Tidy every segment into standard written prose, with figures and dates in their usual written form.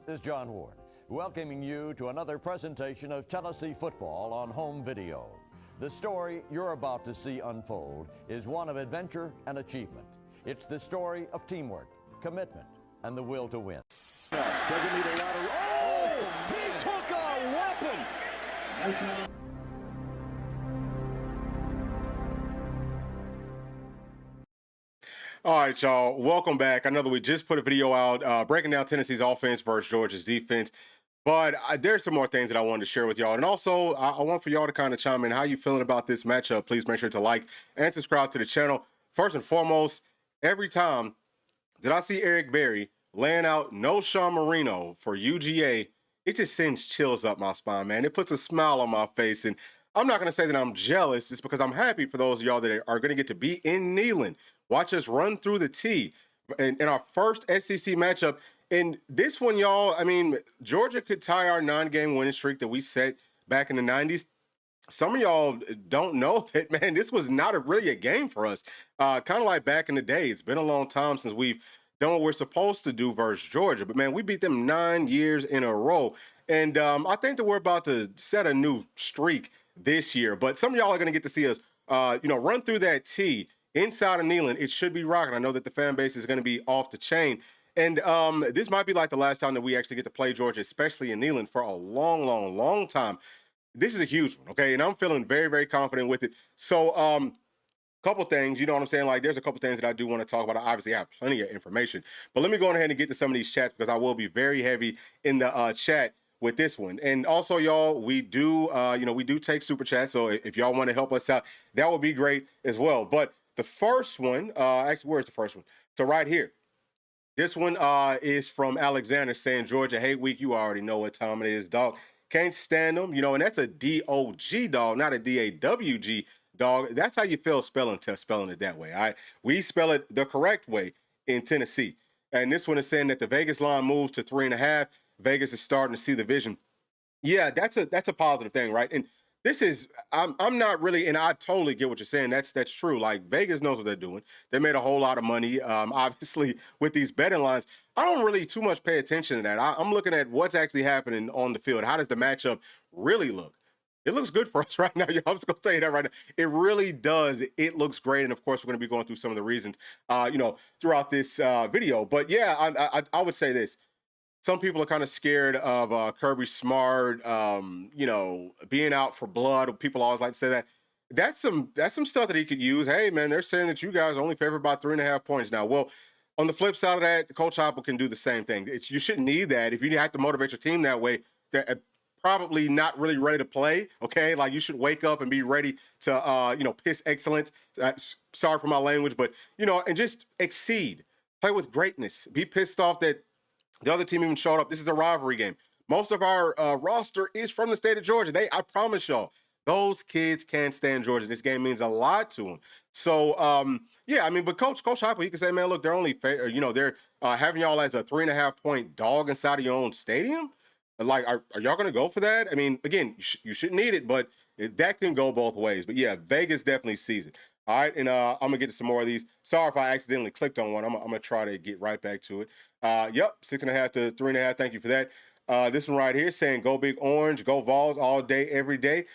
This is John Ward, welcoming you to another presentation of Tennessee football on home video. The story you're about to see unfold is one of adventure and achievement. It's the story of teamwork, commitment, and the will to win. Doesn't need a lot of... Oh! He took a weapon! All right, y'all. Welcome back. I know that we just put a video out breaking down Tennessee's offense versus Georgia's defense. But there's some more things that I wanted to share with y'all. And also, I want for y'all to kind of chime in how you feeling about this matchup. Please make sure to like and subscribe to the channel. First and foremost, every time that I see Eric Berry laying out no Sean Marino for UGA, it just sends chills up my spine, man. It puts a smile on my face. And I'm not going to say that I'm jealous. It's because I'm happy for those of y'all that are going to get to be in Neyland. Watch us run through the T in our first SEC matchup. And this one, y'all, I mean, Georgia could tie our 9-game winning streak that we set back in the 90s. Some of y'all don't know that, man, this was not really a game for us. Kind of like back in the day. It's been a long time since we've done what we're supposed to do versus Georgia. But, man, we beat them 9 years in a row. And I think that we're about to set a new streak this year. But some of y'all are going to get to see us, run through that T inside of Neyland. It should be rocking. I know that the fan base is going to be off the chain. And this might be like the last time that we actually get to play Georgia, especially in Neyland, for a long, long, long time. This is a huge one, okay? And I'm feeling very, very confident with it. So couple things, you know what I'm saying? Like, there's a couple things that I do want to talk about. I obviously have plenty of information. But let me go ahead and get to some of these chats because I will be very heavy in the chat with this one. And also, y'all, we do, we do take super chats. So if y'all want to help us out, that would be great as well. But the first one, actually, where's the first one? So right here. This one is from Alexander saying, Georgia hate week. You already know what time it is, dog. Can't stand them. And that's a D-O-G, dog, not a D-A-W-G, dog. That's how you feel spelling it that way, all right? We spell it the correct way in Tennessee. And this one is saying that the Vegas line moved to 3.5. Vegas is starting to see the vision. Yeah, that's a positive thing, right? And this is, I'm not really, and I totally get what you're saying. That's true. Like, Vegas knows what they're doing. They made a whole lot of money, obviously, with these betting lines. I don't really too much pay attention to that. I'm looking at what's actually happening on the field. How does the matchup really look? It looks good for us right now. I'm just going to tell you that right now. It really does. It looks great. And, of course, we're going to be going through some of the reasons, throughout this video. But, yeah, I would say this. Some people are kind of scared of Kirby Smart, being out for blood. People always like to say that. That's some stuff that he could use. Hey, man, they're saying that you guys are only favored by 3.5 points now. Well, on the flip side of that, Coach Heupel can do the same thing. You shouldn't need that. If you have to motivate your team that way, they're probably not really ready to play, okay? Like, you should wake up and be ready to, piss excellence. Sorry for my language, but, and just exceed. Play with greatness. Be pissed off that the other team even showed up. This is a rivalry game. Most of our roster is from the state of Georgia. I promise y'all, those kids can't stand Georgia. This game means a lot to them. So, but Coach Heupel, he can say, man, look, they're only, they're having y'all as a 3.5-point dog inside of your own stadium. Like, are y'all going to go for that? I mean, again, you shouldn't need it, but that can go both ways. But, yeah, Vegas definitely sees it. All right, and I'm going to get to some more of these. Sorry if I accidentally clicked on one. I'm going to try to get right back to it. 6.5 to 3.5. Thank you for that. This one right here saying, go Big Orange, go Vols all day, every day.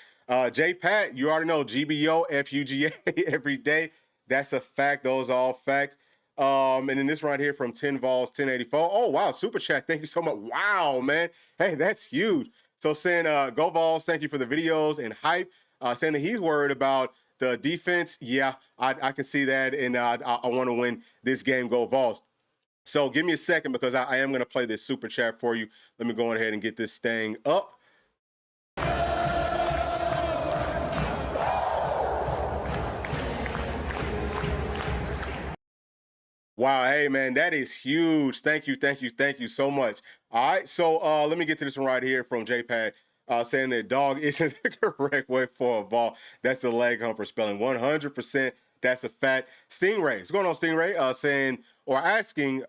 J. Pat, you already know, GBO, FUGA every day. That's a fact. Those are all facts. And then this right here from 10 Vols 1084. Oh, wow, super chat. Thank you so much. Wow, man. Hey, that's huge. So saying, go Vols, thank you for the videos and hype. Saying that he's worried about the defense. Yeah, I can see that, and I want to win this game, go Vols. So give me a second because I am going to play this super chat for you. Let me go ahead and get this thing up. Wow, hey, man, that is huge. Thank you so much. All right, so let me get to this one right here from JPad saying that dog isn't the correct way for a ball. That's the leg humper spelling. 100%, that's a fact. Stingray, what's going on, Stingray? Saying or asking,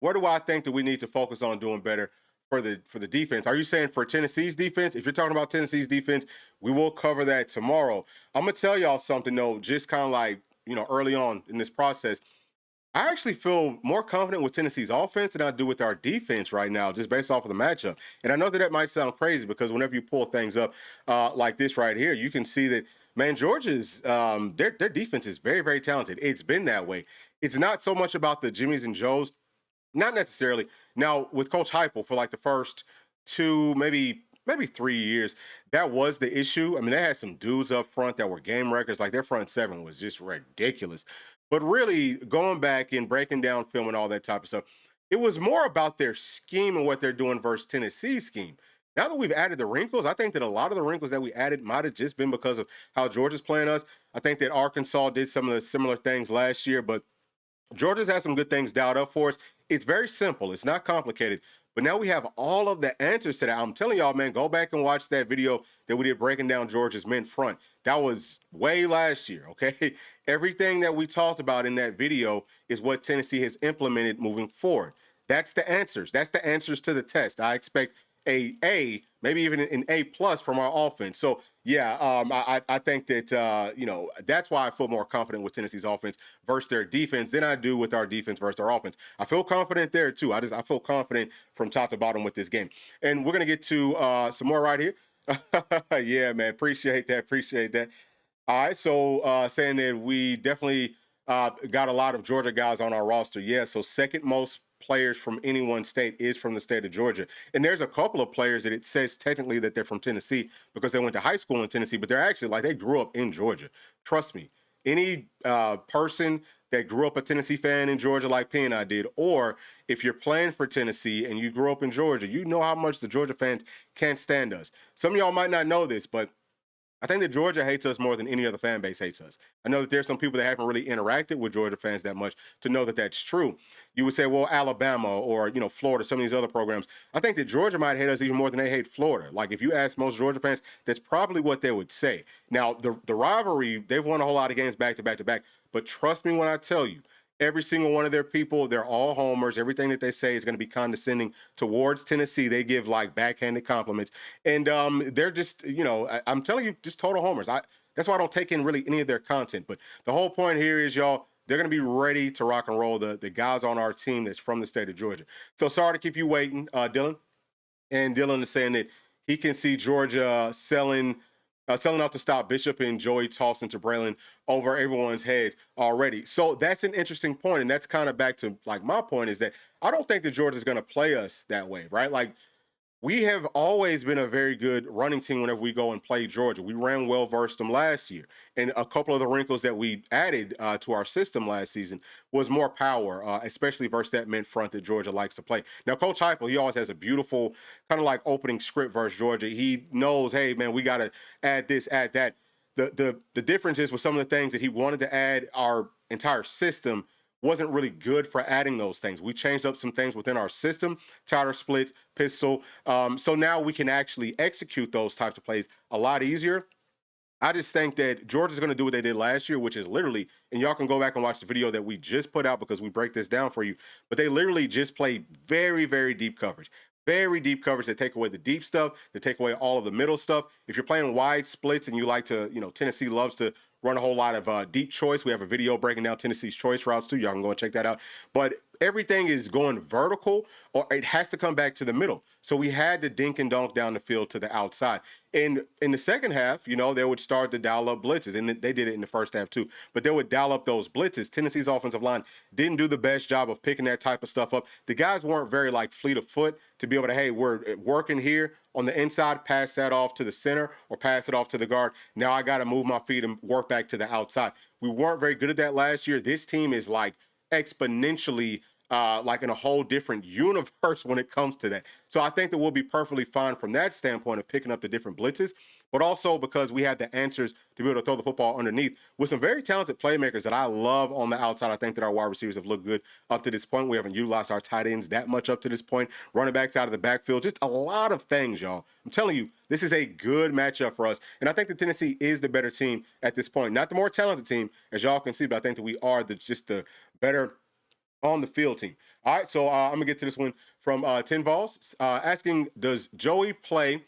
where do I think that we need to focus on doing better for the defense? Are you saying for Tennessee's defense? If you're talking about Tennessee's defense, we will cover that tomorrow. I'm going to tell y'all something, though, just kind of like, early on in this process. I actually feel more confident with Tennessee's offense than I do with our defense right now, just based off of the matchup. And I know that might sound crazy because whenever you pull things up like this right here, you can see that, man, Georgia's their defense is very, very talented. It's been that way. It's not so much about the Jimmies and Joes, not necessarily. Now with Coach Heupel for like the first two, maybe 3 years, that was the issue. I mean, they had some dudes up front that were game records. Like their front seven was just ridiculous. But really, going back and breaking down film and all that type of stuff, it was more about their scheme and what they're doing versus Tennessee's scheme. Now that we've added the wrinkles, I think that a lot of the wrinkles that we added might have just been because of how Georgia's playing us. I think that Arkansas did some of the similar things last year, but Georgia's has some good things dialed up for us. It's very simple. It's not complicated. But now we have all of the answers to that. I'm telling y'all, man, go back and watch that video that we did breaking down Georgia's men front. That was way last year, okay? Everything that we talked about in that video is what Tennessee has implemented moving forward. That's the answers. That's the answers to the test. I expect a, maybe even an A+ from our offense. So yeah, I think that that's why I feel more confident with Tennessee's offense versus their defense than I do with our defense versus our offense. I feel confident there too. I feel confident from top to bottom with this game. And we're gonna get to some more right here. Yeah, man, appreciate that. All right, so saying that we definitely got a lot of Georgia guys on our roster. Yeah, so second most players from any one state is from the state of Georgia. And there's a couple of players that it says technically that they're from Tennessee because they went to high school in Tennessee, but they're actually like they grew up in Georgia. Trust me, any person that grew up a Tennessee fan in Georgia like P and I did, or if you're playing for Tennessee and you grew up in Georgia, you know how much the Georgia fans can't stand us. Some of y'all might not know this, but I think that Georgia hates us more than any other fan base hates us. I know that there's some people that haven't really interacted with Georgia fans that much to know that that's true. You would say, well, Alabama or, Florida, some of these other programs. I think that Georgia might hate us even more than they hate Florida. Like if you ask most Georgia fans, that's probably what they would say. Now, the rivalry, they've won a whole lot of games back to back to back. But trust me when I tell you, every single one of their people, they're all homers. Everything that they say is going to be condescending towards Tennessee. They give like backhanded compliments. And they're just, I'm telling you, just total homers. That's why I don't take in really any of their content. But the whole point here is, y'all, they're going to be ready to rock and roll the guys on our team that's from the state of Georgia. So sorry to keep you waiting, Dylan. And Dylan is saying that he can see Georgia selling out to stop Bishop and Joey tossing to Braylon over everyone's heads already. So that's an interesting point, and that's kind of back to like my point is that I don't think that Georgia's going to play us that way, right? Like we have always been a very good running team whenever we go and play Georgia. We ran well versus them last year. And a couple of the wrinkles that we added to our system last season was more power, especially versus that men front that Georgia likes to play. Now, Coach Heupel, he always has a beautiful kind of like opening script versus Georgia. He knows, hey, man, we got to add this, add that. The difference is with some of the things that he wanted to add, our entire system wasn't really good for adding those things. We changed up some things within our system, tighter splits, pistol. So now we can actually execute those types of plays a lot easier. I just think that Georgia's going to do what they did last year, which is literally, and y'all can go back and watch the video that we just put out because we break this down for you, but they literally just play very, very deep coverage. Very deep coverage. They take away the deep stuff. They take away all of the middle stuff. If you're playing wide splits and you like to, Tennessee loves to run a whole lot of deep choice. We have a video breaking down Tennessee's choice routes too. Y'all can go and check that out. But everything is going vertical or it has to come back to the middle. So we had to dink and dunk down the field to the outside. And in the second half, they would start to dial up blitzes. And they did it in the first half too. But they would dial up those blitzes. Tennessee's offensive line didn't do the best job of picking that type of stuff up. The guys weren't very fleet of foot to be able to, hey, we're working here on the inside, pass that off to the center or pass it off to the guard. Now I got to move my feet and work back to the outside. We weren't very good at that last year. This team is exponentially in a whole different universe when it comes to that. So I think that we'll be perfectly fine from that standpoint of picking up the different blitzes, but also because we have the answers to be able to throw the football underneath with some very talented playmakers that I love on the outside. I think that our wide receivers have looked good up to this point. We haven't utilized our tight ends that much up to this point. Running backs out of the backfield, just a lot of things, y'all. I'm telling you, this is a good matchup for us. And I think that Tennessee is the better team at this point. Not the more talented team, as y'all can see, but I think that we are just the better on the field team. All right, so I'm gonna get to this one from Tin Vols asking, does Joey's play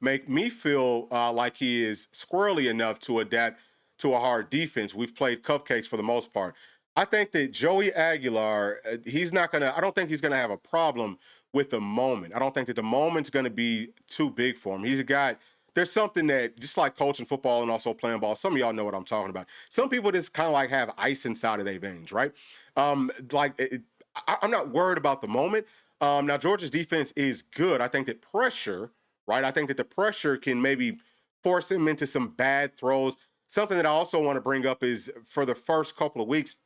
make me feel like he is squirrely enough to adapt to a hard defense. We've played cupcakes for the most part. I think that Joey Aguilar, I don't think he's going to have a problem with the moment. I don't think that the moment's going to be too big for him. He's a guy, there's something that, just like coaching football and also playing ball, some of y'all know what I'm talking about. Some people just kind of like have ice inside of their veins, right? I'm not worried about the moment. Now, Georgia's defense is good. I think that pressure, right? I think that the pressure can maybe force him into some bad throws. Something that I also want to bring up is for the first couple of weeks,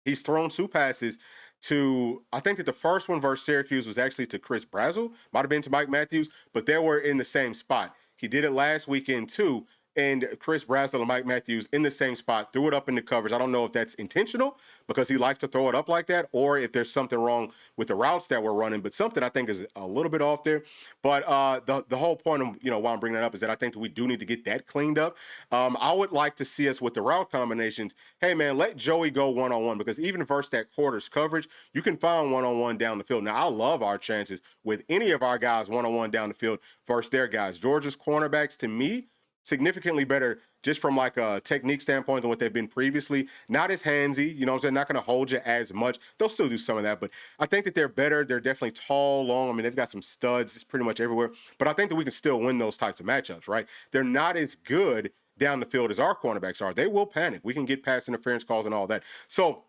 he's thrown 2 passes to, I think that the first one versus Syracuse was actually to Chris Brazzell, might have been to Mike Matthews, but they were in the same spot. He did it last weekend too, and Chris Brazzell and Mike Matthews in the same spot, threw it up in the coverage. I don't know if that's intentional because he likes to throw it up like that, or if there's something wrong with the routes that we're running, but something I think is a little bit off there. But the whole point of, why I'm bringing that up is that I think that we do need to get that cleaned up. I would like to see us with the route combinations. Hey, man, let Joey go one-on-one, because even versus that quarters coverage, you can find one-on-one down the field. Now, I love our chances with any of our guys one-on-one down the field versus their guys. Georgia's cornerbacks, to me, significantly better just from like a technique standpoint than what they've been previously. Not as handsy, you know what I'm saying? Not going to hold you as much. They'll still do some of that, but I think that they're better. They're definitely tall, long. I mean, they've got some studs. It's pretty much everywhere. But I think that we can still win those types of matchups, right? They're not as good down the field as our cornerbacks are. They will panic. We can get pass interference calls and all that. So,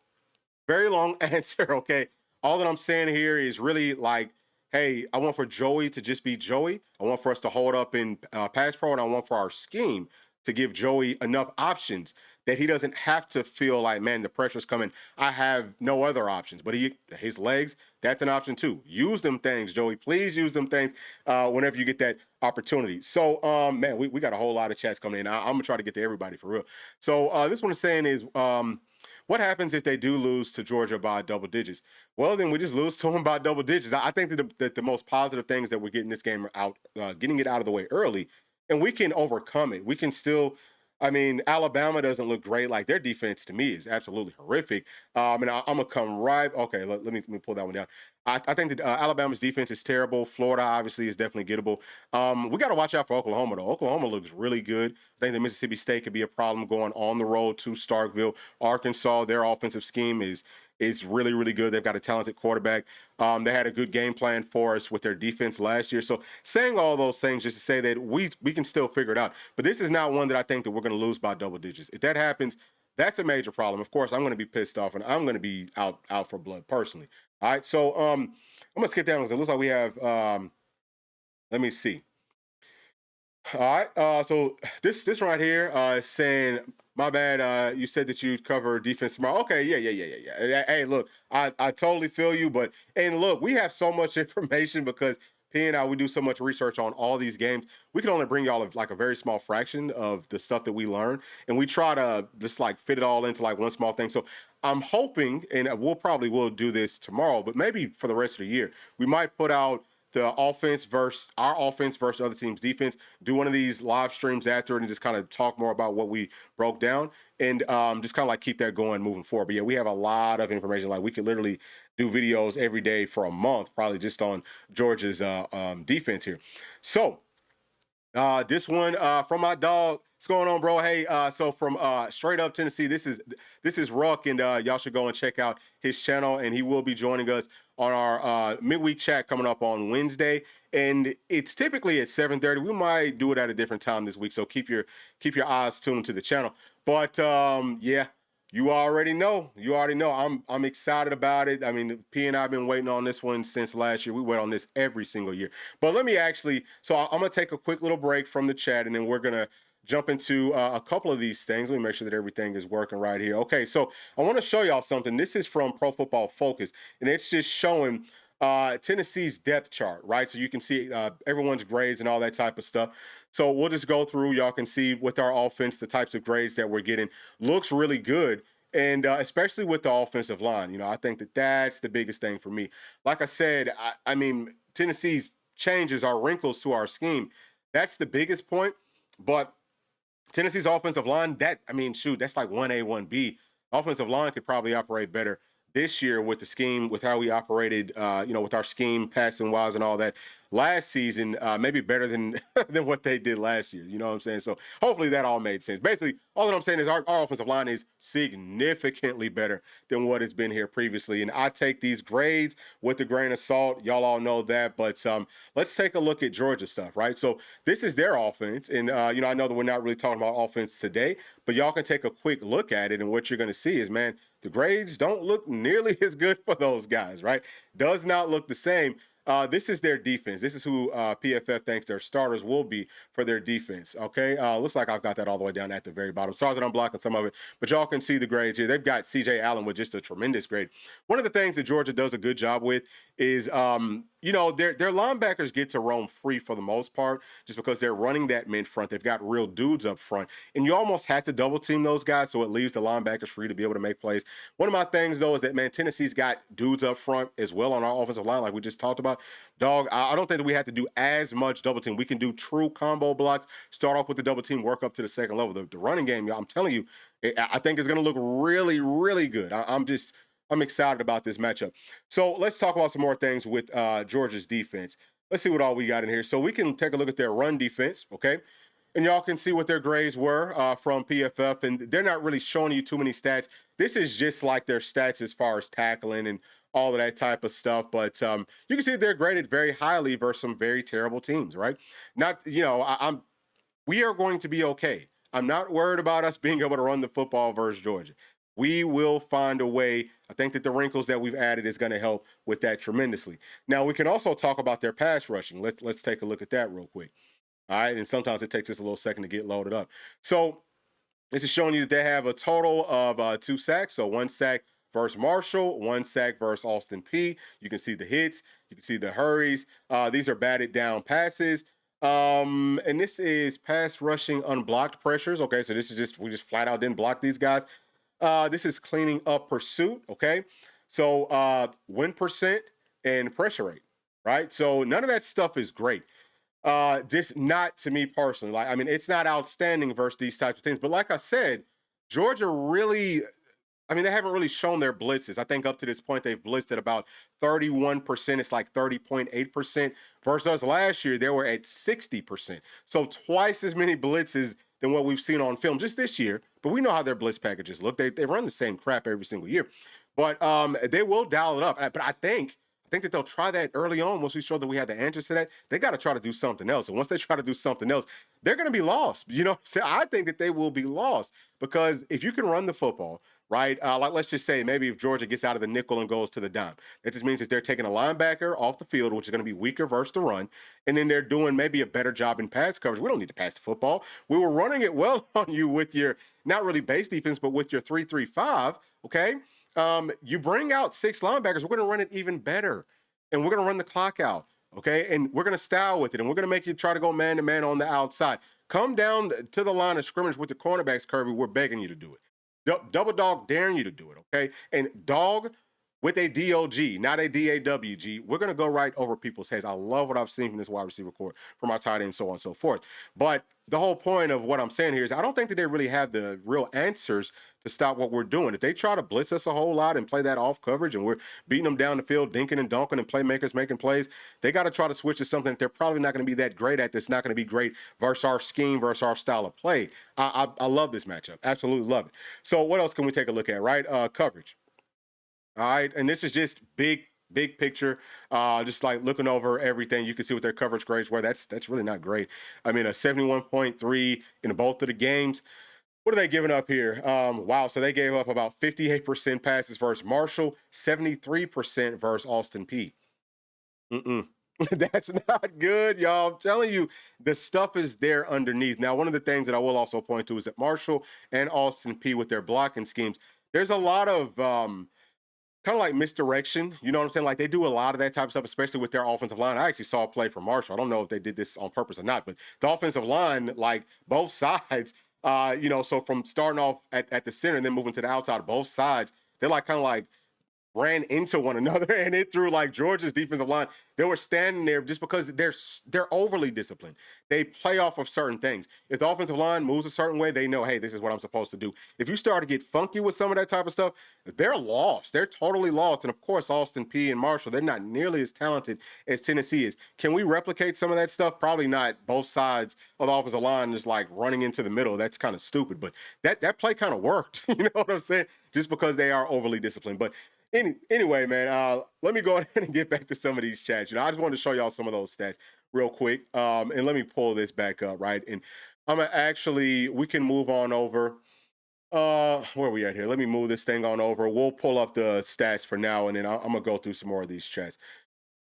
very long answer, okay? All that I'm saying here is really like, hey, I want for Joey to just be Joey. I want for us to hold up in pass pro, and I want for our scheme to give Joey enough options that he doesn't have to feel like, man, the pressure's coming. I have no other options. But his legs, that's an option too. Use them things, Joey. Please use them things whenever you get that opportunity. So, man, we got a whole lot of chats coming in. I'm going to try to get to everybody for real. So this one is saying is, what happens if they do lose to Georgia by double digits? Well, then we just lose to them by double digits. I think that the most positive things that we're getting this game out, getting it out of the way early, and we can overcome it. We can still, I mean, Alabama doesn't look great. Like, their defense to me is absolutely horrific. And I'm going to come right. Okay, let me pull that one down. I think that Alabama's defense is terrible. Florida, obviously, is definitely gettable. We got to watch out for Oklahoma, though. Oklahoma looks really good. I think that Mississippi State could be a problem going on the road to Starkville. Arkansas, their offensive scheme is really, really good. They've got a talented quarterback. They had a good game plan for us with their defense last year. So saying all those things just to say that we can still figure it out. But this is not one that I think that we're going to lose by double digits. If that happens, that's a major problem. Of course, I'm going to be pissed off, and I'm going to be out for blood personally. All right, so I'm going to skip down because it looks like we have, let me see. All right, so this right here is saying, my bad, you said that you'd cover defense tomorrow. Okay, yeah. Hey, look, I totally feel you, and look, we have so much information because P and I, we do so much research on all these games. We can only bring y'all like a very small fraction of the stuff that we learn, and we try to just like fit it all into like one small thing. So I'm hoping, and we'll do this tomorrow, but maybe for the rest of the year, we might put out the offense versus our offense versus other teams' defense, do one of these live streams after it and just kind of talk more about what we broke down and just kind of like keep that going moving forward. But yeah, we have a lot of information. Like, we could literally do videos every day for a month, probably just on Georgia's defense here. So this one from my dog. What's going on, bro? Hey, so from straight up Tennessee, this is Ruck, and y'all should go and check out his channel, and he will be joining us on our midweek chat coming up on Wednesday, and it's typically at 7:30. We might do it at a different time this week, so keep your eyes tuned to the channel. But yeah, you already know. I'm excited about it. I mean, P and I have been waiting on this one since last year. We wait on this every single year. But let me so I'm gonna take a quick little break from the chat, and then we're gonna jump into a couple of these things. Let me make sure that everything is working right here. Okay, so I want to show y'all something. This is from Pro Football Focus, and it's just showing Tennessee's depth chart, right? So you can see everyone's grades and all that type of stuff. So we'll just go through. Y'all can see with our offense, the types of grades that we're getting. Looks really good. And especially with the offensive line, I think that that's the biggest thing for me. Like I said, I mean, Tennessee's changes are wrinkles to our scheme. That's the biggest point. But Tennessee's offensive line, that's like 1A, 1B. Offensive line could probably operate better this year with the scheme, with how we operated, with our scheme, passing wise and all that last season, maybe better than than what they did last year. You know what I'm saying? So hopefully that all made sense. Basically, all that I'm saying is our offensive line is significantly better than what it's been here previously. And I take these grades with a grain of salt. Y'all all know that. But let's take a look at Georgia stuff, right? So this is their offense. And, I know that we're not really talking about offense today, but y'all can take a quick look at it. And what you're going to see is, man, the grades don't look nearly as good for those guys, right? Does not look the same. This is their defense. This is who PFF thinks their starters will be for their defense, okay? Looks like I've got that all the way down at the very bottom. Sorry that I'm blocking some of it, but y'all can see the grades here. They've got C.J. Allen with just a tremendous grade. One of the things that Georgia does a good job with is, their linebackers get to roam free for the most part just because they're running that mid front. They've got real dudes up front, and you almost have to double team those guys, so it leaves the linebackers free to be able to make plays. One of my things, though, is that, man, Tennessee's got dudes up front as well on our offensive line, like we just talked about. Dog, I don't think that we have to do as much double team. We can do true combo blocks, start off with the double team, work up to the second level. The running game, y'all, I'm telling you, I think it's going to look really, really good. I'm excited about this matchup. So let's talk about some more things with Georgia's defense. Let's see what all we got in here. So we can take a look at their run defense, okay? And y'all can see what their grades were from PFF, and they're not really showing you too many stats. This is just like their stats as far as tackling and all of that type of stuff. But you can see they're graded very highly versus some very terrible teams, right? We are going to be okay. I'm not worried about us being able to run the football versus Georgia. We will find a way. I think that the wrinkles that we've added is going to help with that tremendously. Now, we can also talk about their pass rushing. Let's take a look at that real quick. All right, and sometimes it takes us a little second to get loaded up. So this is showing you that they have a total of 2 sacks. So 1 sack versus Marshall, 1 sack versus Austin Peay. You can see the hits. You can see the hurries. These are batted down passes. And this is pass rushing unblocked pressures. Okay, so this is we just flat out didn't block these guys. This is cleaning up pursuit, okay? So win percent and pressure rate, right? So none of that stuff is great. Just not to me personally. It's not outstanding versus these types of things. But like I said, Georgia really, they haven't really shown their blitzes. I think up to this point, they've blitzed at about 31%. It's like 30.8%. Versus us last year, they were at 60%. So twice as many blitzes than what we've seen on film just this year. But we know how their blitz packages look. They run the same crap every single year. But they will dial it up. But I think that they'll try that early on. Once we show that we have the answers to that, they got to try to do something else. And once they try to do something else, they're going to be lost. So I think that they will be lost because if you can run the football, right? Like let's just say maybe if Georgia gets out of the nickel and goes to the dime, that just means that they're taking a linebacker off the field, which is going to be weaker versus the run, and then they're doing maybe a better job in pass coverage. We don't need to pass the football. We were running it well on you with your not really base defense, but with your 3-3-5. Okay, you bring out 6 linebackers. We're going to run it even better, and we're going to run the clock out. Okay, and we're going to style with it, and we're going to make you try to go man to man on the outside. Come down to the line of scrimmage with the cornerbacks, Kirby. We're begging you to do it. Double dog daring you to do it, okay? And dog with a DOG, not a DAWG. We're going to go right over people's heads. I love what I've seen from this wide receiver core, from our tight end, so on and so forth. But the whole point of what I'm saying here is I don't think that they really have the real answers to stop what we're doing. If they try to blitz us a whole lot and play that off coverage and we're beating them down the field, dinking and dunking and playmakers making plays, they got to try to switch to something that they're probably not going to be that great at. That's not going to be great versus our scheme, versus our style of play. I love this matchup. Absolutely love it. So what else can we take a look at, right? Coverage. All right, and this is just big picture, just like looking over everything. You can see what their coverage grades were. That's really not great. A 71.3 in both of the games. What are they giving up here? Wow, so they gave up about 58% passes versus Marshall, 73% versus Austin Peay. That's not good, y'all. I'm telling you, the stuff is there underneath. Now, one of the things that I will also point to is that Marshall and Austin Peay with their blocking schemes, there's a lot of kind of like misdirection, you know what I'm saying? Like they do a lot of that type of stuff, especially with their offensive line. I actually saw a play from Marshall. I don't know if they did this on purpose or not, but the offensive line, like both sides, so from starting off at the center and then moving to the outside, both sides, they're like kind of like ran into one another, and it threw like Georgia's defensive line. They were standing there just because they're overly disciplined. They play off of certain things. If the offensive line moves a certain way, they know, hey, this is what I'm supposed to do. If you start to get funky with some of that type of stuff, they're lost. They're totally lost. And of course, Austin Peay and Marshall, they're not nearly as talented as Tennessee is. Can we replicate some of that stuff? Probably not. Both sides of the offensive line is like running into the middle. That's kind of stupid. But that play kind of worked. You know what I'm saying? Just because they are overly disciplined. But anyway, man, let me go ahead and get back to some of these chats. I just wanted to show y'all some of those stats real quick. And let me pull this back up, right? And we can move on over. Where are we at here? Let me move this thing on over. We'll pull up the stats for now, and then I'm going to go through some more of these chats.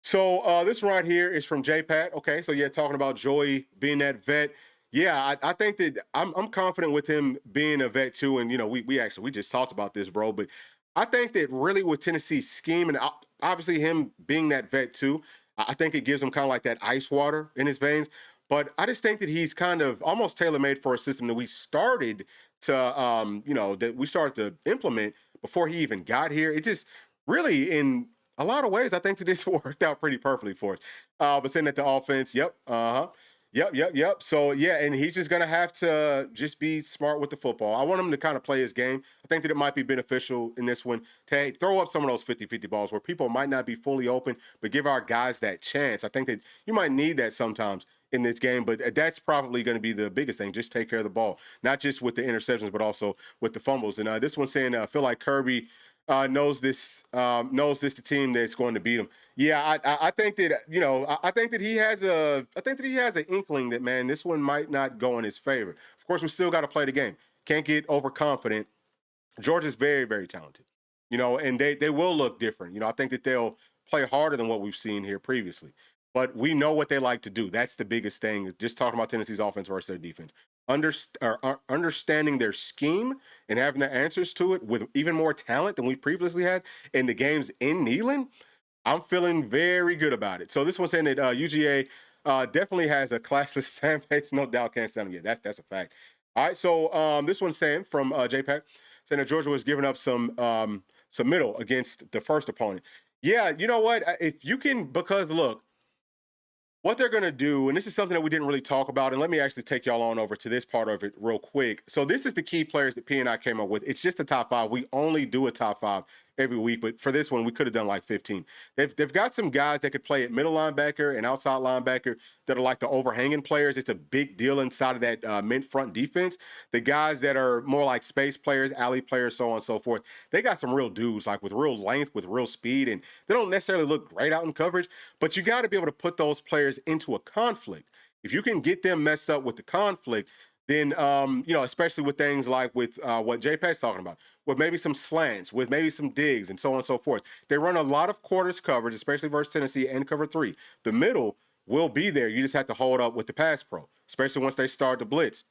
So this right here is from JPat. Okay, so yeah, talking about Joey being that vet. Yeah, I think that I'm confident with him being a vet too. And, we just talked about this, bro. But I think that really with Tennessee's scheme and obviously him being that vet too, I think it gives him kind of like that ice water in his veins. But I just think that he's kind of almost tailor-made for a system that we started to implement before he even got here. It just really, in a lot of ways, I think that this worked out pretty perfectly for us. But saying that the offense, Yep. So, yeah, and he's just going to have to just be smart with the football. I want him to kind of play his game. I think that it might be beneficial in this one to throw up some of those 50-50 balls where people might not be fully open, but give our guys that chance. I think that you might need that sometimes in this game, but that's probably going to be the biggest thing. Just take care of the ball, not just with the interceptions, but also with the fumbles. And this one's saying, I feel like Kirby knows this the team that's going to beat him. Yeah, I think that I think that he has an inkling that, man, this one might not go in his favor. Of course, we still got to play the game. Can't get overconfident. Georgia's very, very talented, and they will look different. I think that they'll play harder than what we've seen here previously. But we know what they like to do. That's the biggest thing. Just talking about Tennessee's offense versus their defense. Understanding their scheme and having the answers to it with even more talent than we previously had in the games in Neyland, I'm feeling very good about it. So this one's saying that UGA definitely has a classless fan base. No doubt, can't stand them yet. That's a fact. All right, so this one's saying from JPAC, saying that Georgia was giving up some middle against the first opponent. Yeah, you know what? If you can, because look, what they're going to do, and this is something that we didn't really talk about, and let me actually take y'all on over to this part of it real quick. So this is the key players that P and I came up with. It's just a top 5. We only do a top 5 every week, but for this one, we could have done like 15. They've got some guys that could play at middle linebacker and outside linebacker that are like the overhanging players. It's a big deal inside of that mint front defense. The guys that are more like space players, alley players, so on and so forth, they got some real dudes, like with real length, with real speed, and they don't necessarily look great out in coverage, but you got to be able to put those players into a conflict. If you can get them messed up with the conflict, then, especially with things like with what JPEG's talking about, with maybe some slants, with maybe some digs, and so on and so forth. They run a lot of quarters coverage, especially versus Tennessee and cover 3. The middle will be there. You just have to hold up with the pass pro, especially once they start to blitz.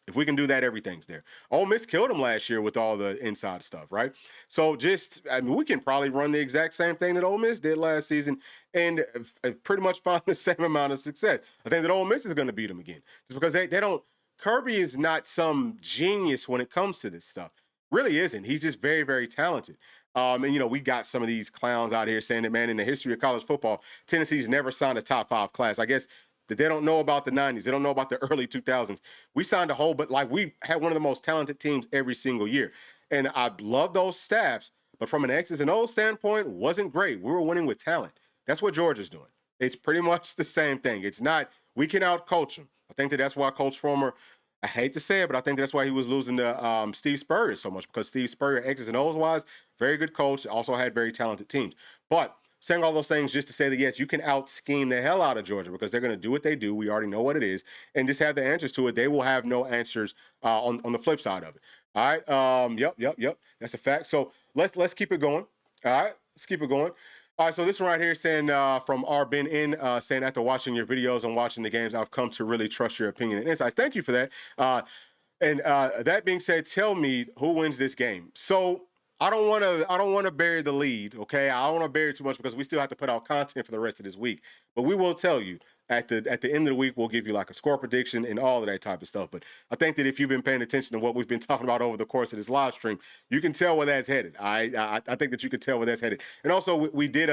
If we can do that, everything's there. Ole Miss killed them last year with all the inside stuff, right? So we can probably run the exact same thing that Ole Miss did last season and pretty much find the same amount of success. I think that Ole Miss is going to beat them again just because they don't. Kirby is not some genius when it comes to this stuff. Really isn't. He's just very, very talented. And we got some of these clowns out here saying that, man, in the history of college football, Tennessee's never signed a top 5 class. I guess that they don't know about the 90s. They don't know about the early 2000s. We signed a whole, but like we had one of the most talented teams every single year. And I love those staffs, but from an X's and O's standpoint, wasn't great. We were winning with talent. That's what Georgia's doing. It's pretty much the same thing. It's not, we can out-coach them. I think that's why Coach Former, I hate to say it, but I think that's why he was losing to Steve Spurrier so much, because Steve Spurrier, X's and O's wise, very good coach, also had very talented teams. But saying all those things just to say that, yes, you can out-scheme the hell out of Georgia because they're going to do what they do. We already know what it is. And just have the answers to it. They will have no answers on the flip side of it. All right. Yep. That's a fact. So let's keep it going. All right. Let's keep it going. All right, so this one right here saying from R. Ben in saying after watching your videos and watching the games, I've come to really trust your opinion and insights. Thank you for that. And that being said, tell me who wins this game. So I don't want to bury the lead, okay? I don't want to bury too much because we still have to put out content for the rest of this week. But we will tell you, at the end of the week, we'll give you like a score prediction and all of that type of stuff. But I think that if you've been paying attention to what we've been talking about over the course of this live stream, you can tell where that's headed. I think that you can tell where that's headed. And also, we did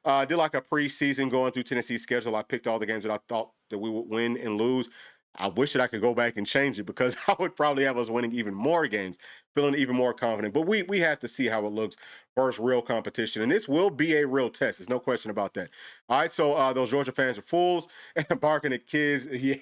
like a preseason going through Tennessee's schedule. I picked all the games that I thought that we would win and lose. I wish that I could go back and change it because I would probably have us winning even more games, feeling even more confident. But we have to see how it looks versus real competition. And this will be a real test. There's no question about that. All right, so those Georgia fans are fools and barking at kids. Yeah.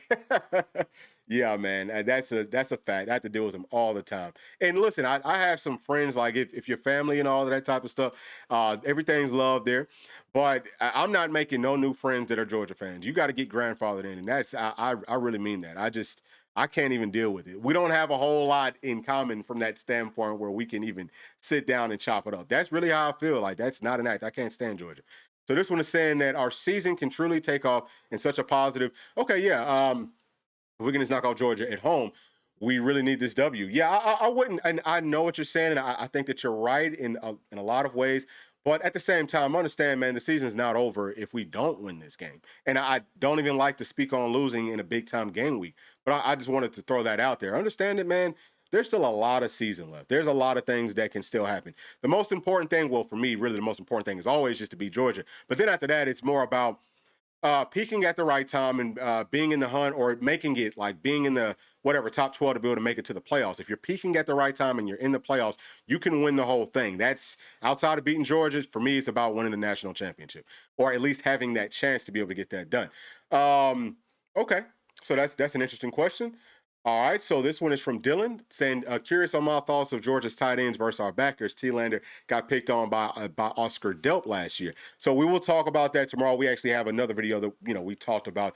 Yeah, man, that's a fact. I have to deal with them all the time. And listen, I have some friends, like if your family and all of that type of stuff, everything's love there. But I'm not making no new friends that are Georgia fans. You got to get grandfathered in, and that's I really mean that. I can't even deal with it. We don't have a whole lot in common from that standpoint where we can even sit down and chop it up. That's really how I feel. Like, that's not an act. I can't stand Georgia. So this one is saying that our season can truly take off in such a positive. Okay, yeah. If we can just knock off Georgia at home, we really need this W. Yeah, I wouldn't, and I know what you're saying, and I think that you're right in a lot of ways. But at the same time, understand, man, the season's not over if we don't win this game. And I don't even like to speak on losing in a big-time game week. But I just wanted to throw that out there. Understand it, man. There's still a lot of season left. There's a lot of things that can still happen. The most important thing, well, for me, really the most important thing is always just to beat Georgia. But then after that, it's more about peaking at the right time and being in the hunt, or making it like being in the whatever top 12 to be able to make it to the playoffs. If you're peaking at the right time and you're in the playoffs, you can win the whole thing. That's outside of beating Georgia. For me, it's about winning the national championship, or at least having that chance to be able to get that done. Okay, so that's an interesting question. All right, so this one is from Dylan, saying, curious on my thoughts of Georgia's tight ends versus our backers. T-Lander got picked on by Oscar Delp last year. So we will talk about that tomorrow. We actually have another video that, we talked about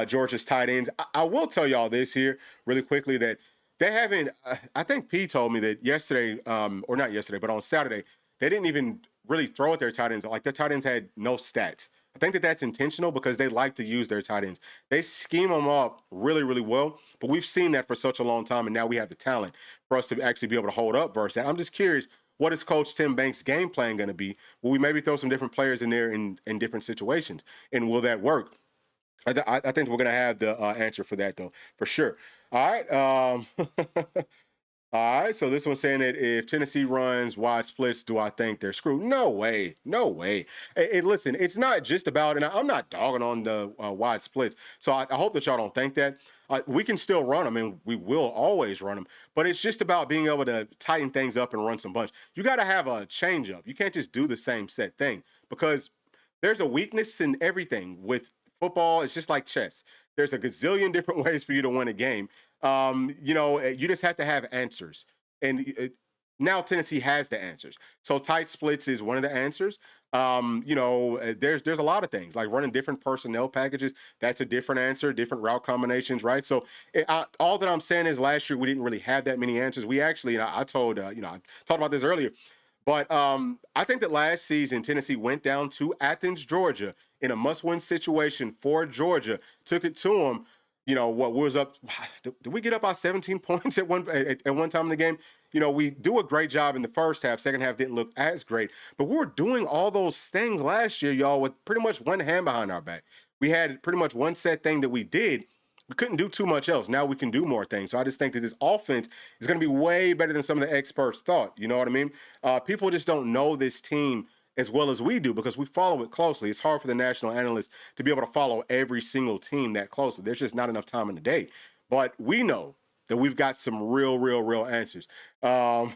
Georgia's tight ends. I will tell y'all this here really quickly, that they haven't, I think P told me that yesterday, or not yesterday, but on Saturday, they didn't even really throw at their tight ends. Like, their tight ends had no stats. I think that that's intentional because they like to use their tight ends. They scheme them up really, really well, but we've seen that for such a long time, and now we have the talent for us to actually be able to hold up versus that. I'm just curious, what is Coach Tim Banks' game plan going to be? Will we maybe throw some different players in there in different situations, and will that work? I think we're going to have the answer for that, though, for sure. All right. All right, so this one's saying that if Tennessee runs wide splits, do I think they're screwed? No way. No way. Listen, it's not just about, and I'm not dogging on the wide splits, so I hope that y'all don't think that. We can still run them, and we will always run them, but it's just about being able to tighten things up and run some bunch. You got to have a change-up. You can't just do the same set thing, because there's a weakness in everything. With football, it's just like chess. There's a gazillion different ways for you to win a game. You just have to have answers. And now Tennessee has the answers. So tight splits is one of the answers. There's a lot of things, like running different personnel packages. That's a different answer, different route combinations, right? So all that I'm saying is last year we didn't really have that many answers. We actually, I talked about this earlier, but I think that last season Tennessee went down to Athens, Georgia, in a must-win situation for Georgia, took it to them. What was up? Did we get up by 17 points at one time in the game? We do a great job in the first half. Second half didn't look as great, but we were doing all those things last year, y'all, with pretty much one hand behind our back. We had pretty much one set thing that we did. We couldn't do too much else. Now we can do more things. So I just think that this offense is going to be way better than some of the experts thought. You know what I mean? People just don't know this team as well as we do because we follow it closely. It's hard for the national analysts to be able to follow every single team that closely. There's just not enough time in the day. But we know that we've got some real answers. All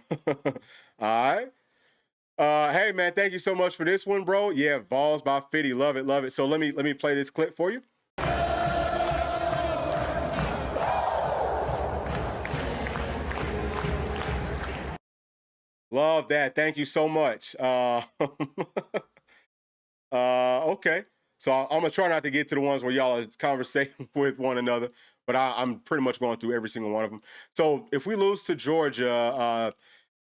right. Hey, man, thank you so much for this one, bro. Yeah, Vols by Fitty. Love it. So let me play this clip for you. Love that. Thank you so much. Okay. So I'm going to try not to get to the ones where y'all are conversating with one another, but I'm pretty much going through every single one of them. So if we lose to Georgia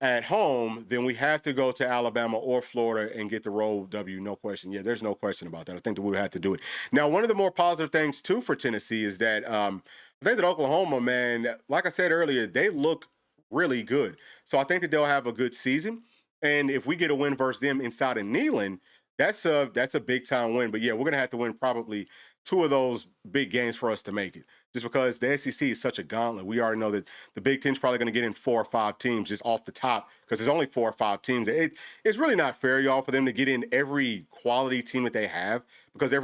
at home, then we have to go to Alabama or Florida and get the road W, no question. Yeah, there's no question about that. I think that we would have to do it. Now, one of the more positive things, too, for Tennessee is that I think that Oklahoma, man, like I said earlier, they look really good. So I think that they'll have a good season. And if we get a win versus them inside of Neyland, that's a big time win. But yeah, we're gonna have to win probably two of those big games for us to make it. Just because the SEC is such a gauntlet. We already know that the Big Ten's probably going to get in 4 or 5 teams just off the top because there's only 4 or 5 teams. It's really not fair, y'all, for them to get in every quality team that they have because they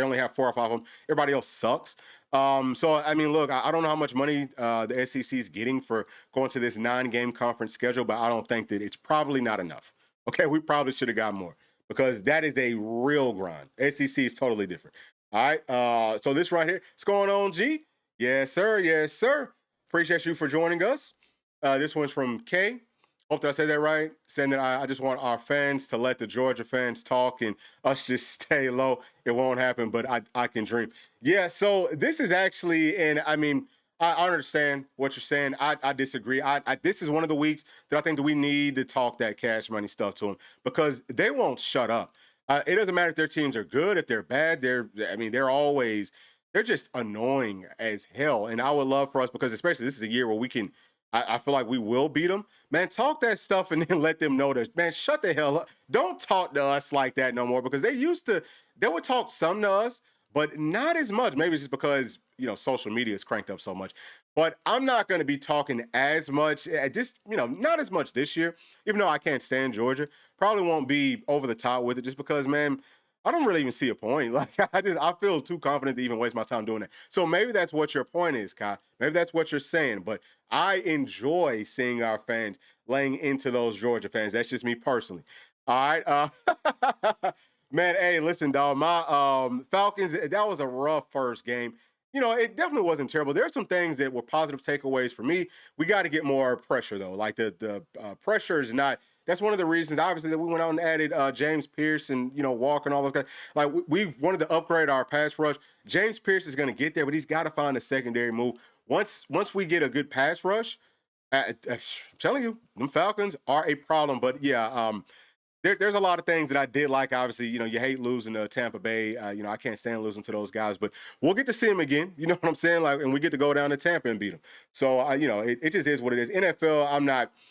only have 4 or 5 of them. Everybody else sucks. So, I mean, look, I don't know how much money the SEC is getting for going to this 9-game conference schedule, but I don't think that it's probably not enough. Okay, we probably should have got more because that is a real grind. SEC is totally different. All right, so this right here, what's going on, G? Yes, sir. Yes, sir. Appreciate you for joining us. This one's from Kay. Hope that I said that right. Saying that I just want our fans to let the Georgia fans talk and us just stay low. It won't happen, but I can dream. Yeah, so this is actually, and I mean, I understand what you're saying. I disagree. This is one of the weeks that I think that we need to talk that cash money stuff to them because they won't shut up. It doesn't matter if their teams are good, if they're bad. They're just annoying as hell. And I would love for us, because especially this is a year where we can, I feel like we will beat them. Man, talk that stuff and then let them know that, man, shut the hell up. Don't talk to us like that no more, because they would talk some to us, but not as much. Maybe it's just because, social media is cranked up so much. But I'm not going to be talking as much, not as much this year, even though I can't stand Georgia. Probably won't be over the top with it just because, man, I don't really even see a point. Like, I feel too confident to even waste my time doing that. So maybe that's what your point is, Kai. Maybe that's what you're saying. But I enjoy seeing our fans laying into those Georgia fans. That's just me personally. All right. Man, hey, listen, dog. My Falcons, that was a rough first game. It definitely wasn't terrible. There are some things that were positive takeaways for me. We got to get more pressure, though. Like, the pressure is not – that's one of the reasons, obviously, that we went out and added James Pierce and, Walker and all those guys. Like, we wanted to upgrade our pass rush. James Pierce is going to get there, but he's got to find a secondary move. Once we get a good pass rush, I'm telling you, them Falcons are a problem. But, yeah, there's a lot of things that I did like. Obviously, you hate losing to Tampa Bay. I can't stand losing to those guys. But we'll get to see them again. You know what I'm saying? Like, and we get to go down to Tampa and beat them. So, it just is what it is. NFL, I'm not –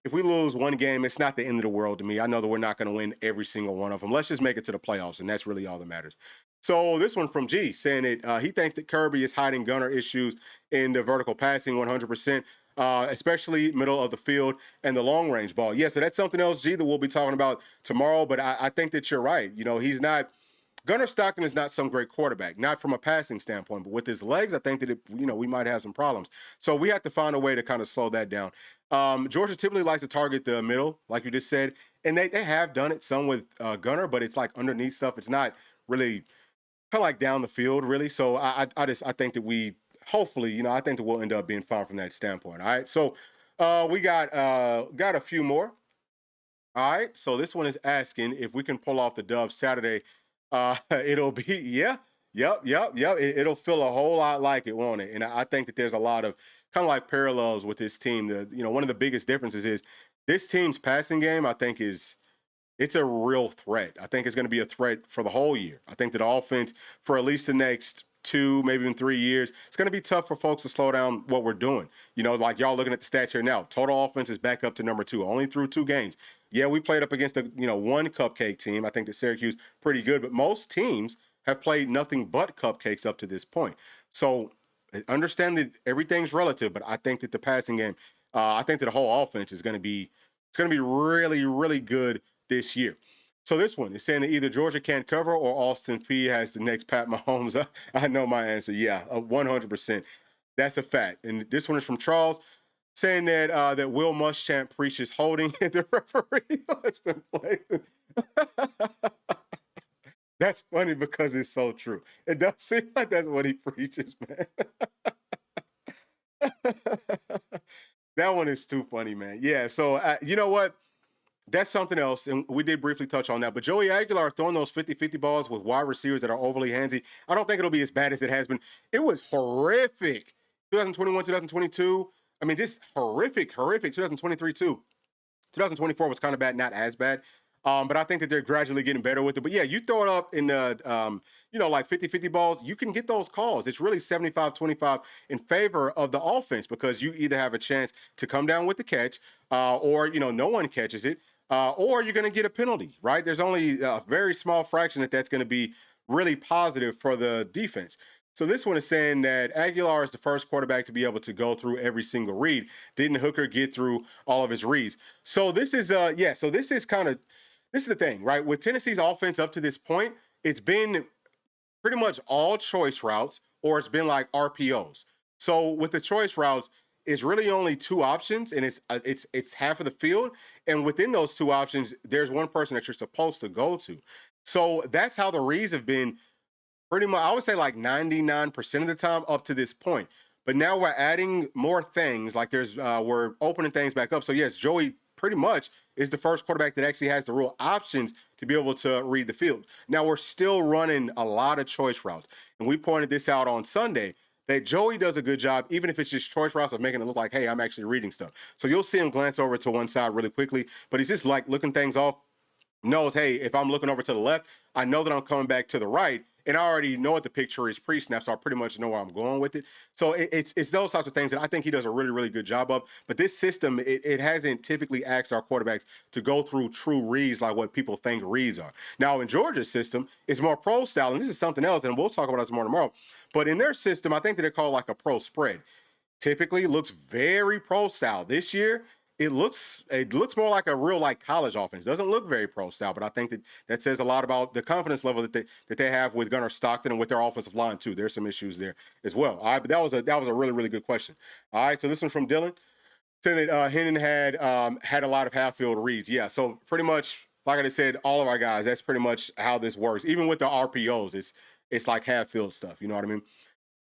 if we lose one game, it's not the end of the world to me. I know that we're not going to win every single one of them. Let's just make it to the playoffs, and that's really all that matters. So this one from G, saying that he thinks that Kirby is hiding gunner issues in the vertical passing 100%, especially middle of the field and the long-range ball. Yeah, so that's something else, G, that we'll be talking about tomorrow, but I think that you're right. He's not – Gunnar Stockton is not some great quarterback, not from a passing standpoint, but with his legs, I think that, we might have some problems. So we have to find a way to kind of slow that down. Georgia typically likes to target the middle, like you just said, and they have done it some with Gunnar, but it's like underneath stuff. It's not really kind of like down the field, really. So I think that we hopefully, I think that we'll end up being fine from that standpoint. All right. So we got a few more. All right. So this one is asking if we can pull off the dub Saturday. It'll be, yep. It'll feel a whole lot like it, won't it? And I think that there's a lot of kind of like parallels with this team. One of the biggest differences is this team's passing game, I think it's a real threat. I think it's going to be a threat for the whole year. I think that offense for at least the next 2, maybe even 3 years, it's going to be tough for folks to slow down what we're doing. Like y'all looking at the stats here now, total offense is back up to number 2, only through 2 games. Yeah, we played up against one cupcake team. I think that Syracuse pretty good, but most teams have played nothing but cupcakes up to this point. So understand that everything's relative, but I think that the passing game, I think that the whole offense is going to be really, really good this year. So this one is saying that either Georgia can't cover or Austin Peay has the next Pat Mahomes. I know my answer. Yeah, 100%. That's a fact. And this one is from Charles, saying that Will Muschamp preaches holding and the referee lets them play. That's funny because it's so true. It does seem like that's what he preaches, man. That one is too funny, man. Yeah, so you know what? That's something else, and we did briefly touch on that. But Joey Aguilar throwing those 50-50 balls with wide receivers that are overly handsy, I don't think it'll be as bad as it has been. It was horrific. 2021, 2022. I mean, just horrific. 2023, too. 2024 was kind of bad, not as bad. But I think that they're gradually getting better with it. But, yeah, you throw it up in the, like 50-50 balls, you can get those calls. It's really 75-25 in favor of the offense because you either have a chance to come down with the catch or, no one catches it or you're going to get a penalty, right? There's only a very small fraction that's going to be really positive for the defense. So this one is saying that Aguilar is the first quarterback to be able to go through every single read. Didn't Hooker get through all of his reads? So this is so this is the thing, right? With Tennessee's offense up to this point, it's been pretty much all choice routes, or it's been like RPOs. So with the choice routes, it's really only two options, and it's half of the field. And within those two options, there's one person that you're supposed to go to. So that's how the reads have been pretty much, I would say like 99% of the time up to this point. But now we're adding more things, like we're opening things back up. So yes, Joey pretty much is the first quarterback that actually has the real options to be able to read the field. Now we're still running a lot of choice routes. And we pointed this out on Sunday, that Joey does a good job, even if it's just choice routes, of making it look like, hey, I'm actually reading stuff. So you'll see him glance over to one side really quickly, but he's just like looking things off, knows, hey, if I'm looking over to the left, I know that I'm coming back to the right, and I already know what the picture is pre-snap, so I pretty much know where I'm going with it. So it's those types of things that I think he does a really, really good job of. But this system, it hasn't typically asked our quarterbacks to go through true reads like what people think reads are. Now, in Georgia's system, it's more pro style, and this is something else, and we'll talk about this more tomorrow. But in their system, I think that they're called like a pro spread. Typically looks very pro style. This year, it looks more like a real like college offense. Doesn't look very pro style, but I think that says a lot about the confidence level that they have with Gunnar Stockton and with their offensive line too. There's some issues there as well. All right, but that was a really, really good question. All right, so this one's from Dylan. Saying that Hennon had a lot of half field reads. Yeah, so pretty much like I said, all of our guys, that's pretty much how this works. Even with the RPOs, it's like half field stuff. You know what I mean?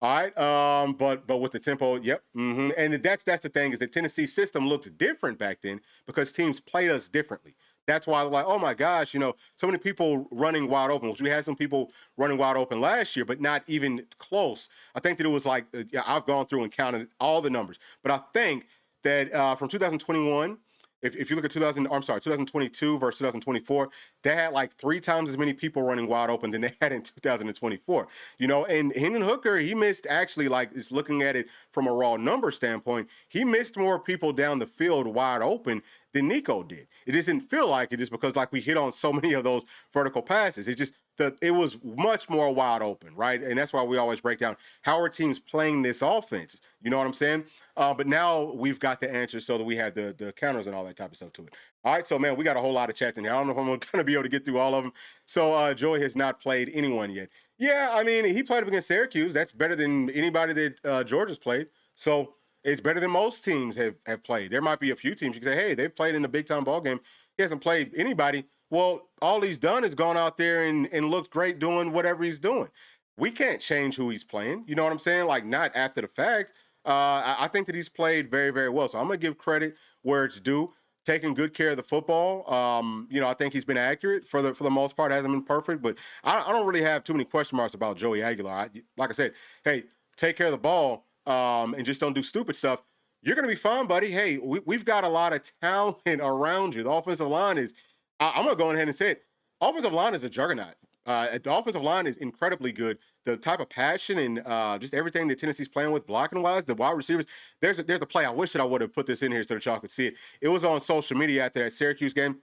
All right, but with the tempo, yep, and that's the thing, is the Tennessee system looked different back then because teams played us differently. That's why, like, oh my gosh, so many people running wide open. Which we had some people running wide open last year, but not even close. I think that it was like, I've gone through and counted all the numbers, but I think that from 2021. If you look at 2022 versus 2024, they had like 3 times as many people running wide open than they had in 2024. And Hendon Hooker, he missed, actually, like, it's looking at it from a raw number standpoint, he missed more people down the field wide open than Nico did. It doesn't feel like it, is because like we hit on so many of those vertical passes. It's just that it was much more wide open, right? And that's why we always break down how are teams playing this offense. You know what I'm saying? But now we've got the answers so that we have the counters and all that type of stuff to it. All right, so, man, we got a whole lot of chats in here. I don't know if I'm going to be able to get through all of them. So Joey has not played anyone yet. Yeah, I mean, he played up against Syracuse. That's better than anybody that Georgia's played. So it's better than most teams have played. There might be a few teams you can say, hey, they've played in a big-time ball game. He hasn't played anybody. Well, all he's done is gone out there and looked great doing whatever he's doing. We can't change who he's playing. You know what I'm saying? Like, not after the fact. I think that he's played very, very well. So I'm going to give credit where it's due. Taking good care of the football. I think he's been accurate for the most part. Hasn't been perfect, but I don't really have too many question marks about Joey Aguilar. Like I said, hey, take care of the ball and just don't do stupid stuff. You're going to be fine, buddy. Hey, we've got a lot of talent around you. The offensive line is, I'm going to go ahead and say it, offensive line is a juggernaut. The offensive line is incredibly good. The type of passion and just everything that Tennessee's playing with, blocking wise, the wide receivers. There's a play. I wish that I would have put this in here so that y'all could see it. It was on social media after that Syracuse game.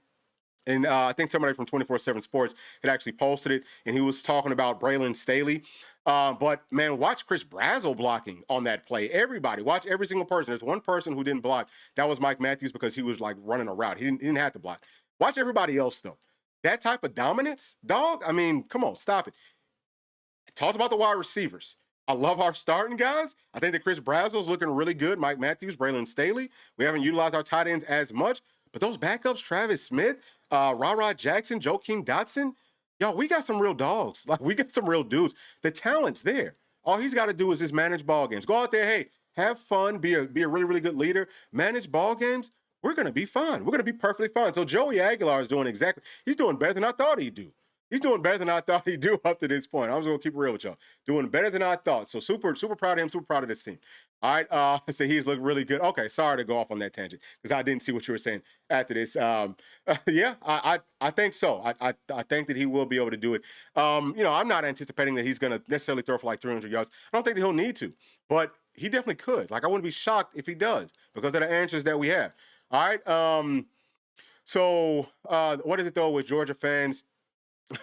And I think somebody from 24/7 Sports had actually posted it, and he was talking about Braylon Staley. But, man, watch Chris Brazzell blocking on that play. Everybody, watch every single person. There's one person who didn't block. That was Mike Matthews, because he was, like, running a route. He didn't have to block. Watch everybody else, though. That type of dominance, dog, I mean, come on, stop it. I talked about the wide receivers. I love our starting guys. I think that Chris Brazzell's looking really good. Mike Matthews, Braylon Staley. We haven't utilized our tight ends as much. But those backups, Travis Smith, Ra Jackson, Joakim Dotson, y'all, we got some real dogs. Like, we got some real dudes. The talent's there. All he's got to do is just manage ball games. Go out there, hey, have fun, be a really, really good leader, manage ball games. We're going to be fine. We're going to be perfectly fine. So Joey Aguilar is doing he's doing better than I thought he'd do. He's doing better than I thought he'd do up to this point. I'm just going to keep it real with y'all. Doing better than I thought. So super, super proud of him, super proud of this team. All right, so he's looked really good. Okay, sorry to go off on that tangent because I didn't see what you were saying after this. Yeah, I think so. I think that he will be able to do it. I'm not anticipating that he's going to necessarily throw for like 300 yards. I don't think that he'll need to, but he definitely could. Like, I wouldn't be shocked if he does because of the answers that we have. All right, so what is it, though, with Georgia fans?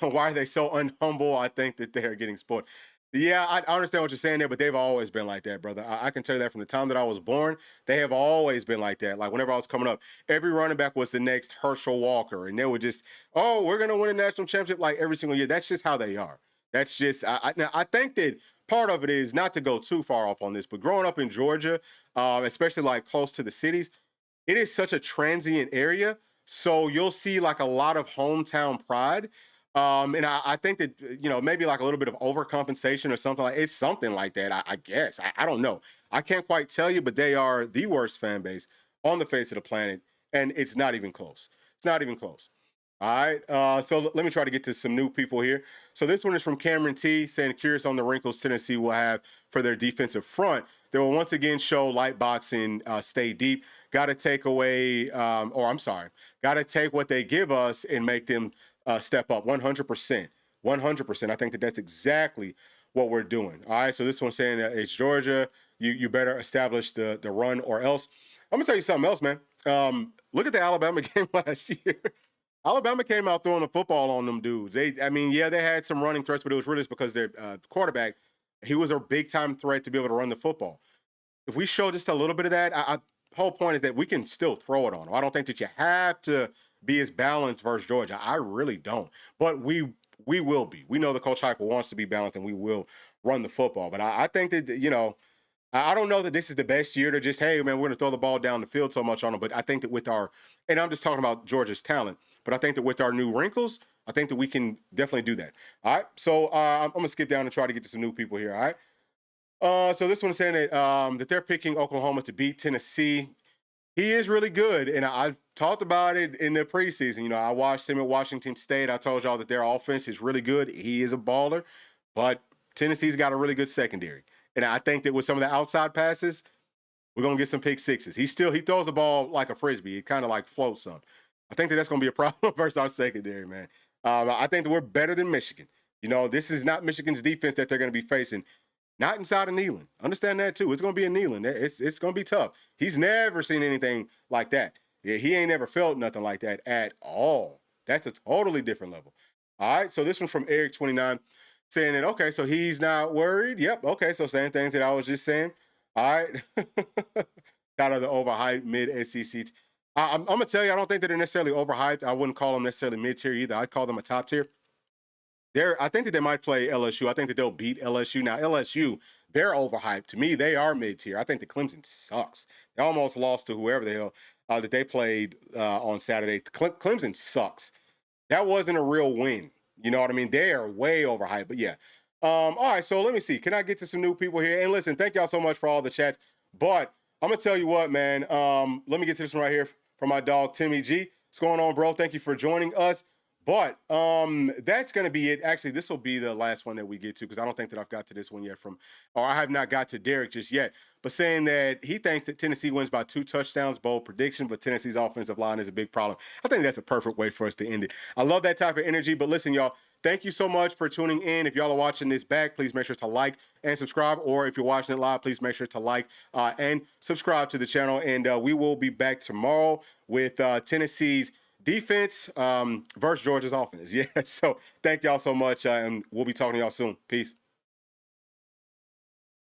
Why are they so unhumble? I think that they're getting spoiled. Yeah, I understand what you're saying there, but they've always been like that, brother. I can tell you that from the time that I was born, they have always been like that. Like whenever I was coming up, every running back was the next Herschel Walker, and they would just, oh, we're gonna win a national championship like every single year. That's just how they are. That's just. Now, I think that part of it is not to go too far off on this, but growing up in Georgia, especially like close to the cities, it is such a transient area. So you'll see like a lot of hometown pride. And I think that, maybe like a little bit of overcompensation or something like it's something like that. I guess. I don't know. I can't quite tell you, but they are the worst fan base on the face of the planet. And it's not even close. It's not even close. All right. So let me try to get to some new people here. So this one is from Cameron T saying, curious on the wrinkles Tennessee will have for their defensive front. They will once again show light boxing, stay deep. Got to take away, got to take what they give us and make them step up 100%. 100%. I think that that's exactly what we're doing. All right. So this one's saying that it's Georgia. You better establish the run or else. I'm going to tell you something else, man. Look at the Alabama game last year. Alabama came out throwing the football on them dudes. They had some running threats, but it was really just because their quarterback, he was a big-time threat to be able to run the football. If we show just a little bit of that, whole point is that we can still throw it on them. I don't think that you have to be as balanced versus Georgia. I really don't. But we will be. We know the Coach Heupel wants to be balanced, and we will run the football. But I think that, I don't know that this is the best year to just, hey, man, we're going to throw the ball down the field so much on them. But I think that with and I'm just talking about Georgia's talent, but I think that with our new wrinkles, I think that we can definitely do that. All right. So I'm going to skip down and try to get to some new people here. All right. So this one is saying that they're picking Oklahoma to beat Tennessee. He is really good. And I talked about it in the preseason. I watched him at Washington State. I told y'all that their offense is really good. He is a baller. But Tennessee's got a really good secondary. And I think that with some of the outside passes, we're going to get some pick sixes. He throws the ball like a Frisbee. It kind of like floats some. I think that's going to be a problem versus our secondary, man. I think that we're better than Michigan. This is not Michigan's defense that they're going to be facing. Not inside of Neyland. Understand that, too. It's going to be a Neyland. It's going to be tough. He's never seen anything like that. Yeah, he ain't never felt nothing like that at all. That's a totally different level. All right, so this one's from Eric29 saying that, okay, so he's not worried. Yep, okay, so same things that I was just saying. All right. Kind of the overhyped mid-SEC. I'm going to tell you, I don't think that they're necessarily overhyped. I wouldn't call them necessarily mid-tier either. I'd call them a top tier. I think that they might play LSU. I think that they'll beat LSU. Now, LSU, they're overhyped. To me, they are mid-tier. I think that Clemson sucks. They almost lost to whoever the hell that they played on Saturday. Clemson sucks. That wasn't a real win. You know what I mean? They are way overhyped. But, yeah. All right, so let me see. Can I get to some new people here? And listen, thank y'all so much for all the chats. But I'm going to tell you what, man. Let me get to this one right here from my dog, Timmy G. What's going on, bro? Thank you for joining us. But that's going to be it. Actually, this will be the last one that we get to because I don't think that I've got to this one yet or I have not got to Derek just yet. But saying that he thinks that Tennessee wins by 2 touchdowns, bold prediction, but Tennessee's offensive line is a big problem. I think that's a perfect way for us to end it. I love that type of energy. But listen, y'all, thank you so much for tuning in. If y'all are watching this back, please make sure to like and subscribe. Or if you're watching it live, please make sure to like and subscribe to the channel. And we will be back tomorrow with Tennessee's defense versus Georgia's offense. Yeah, so thank y'all so much, and we'll be talking to y'all soon. Peace.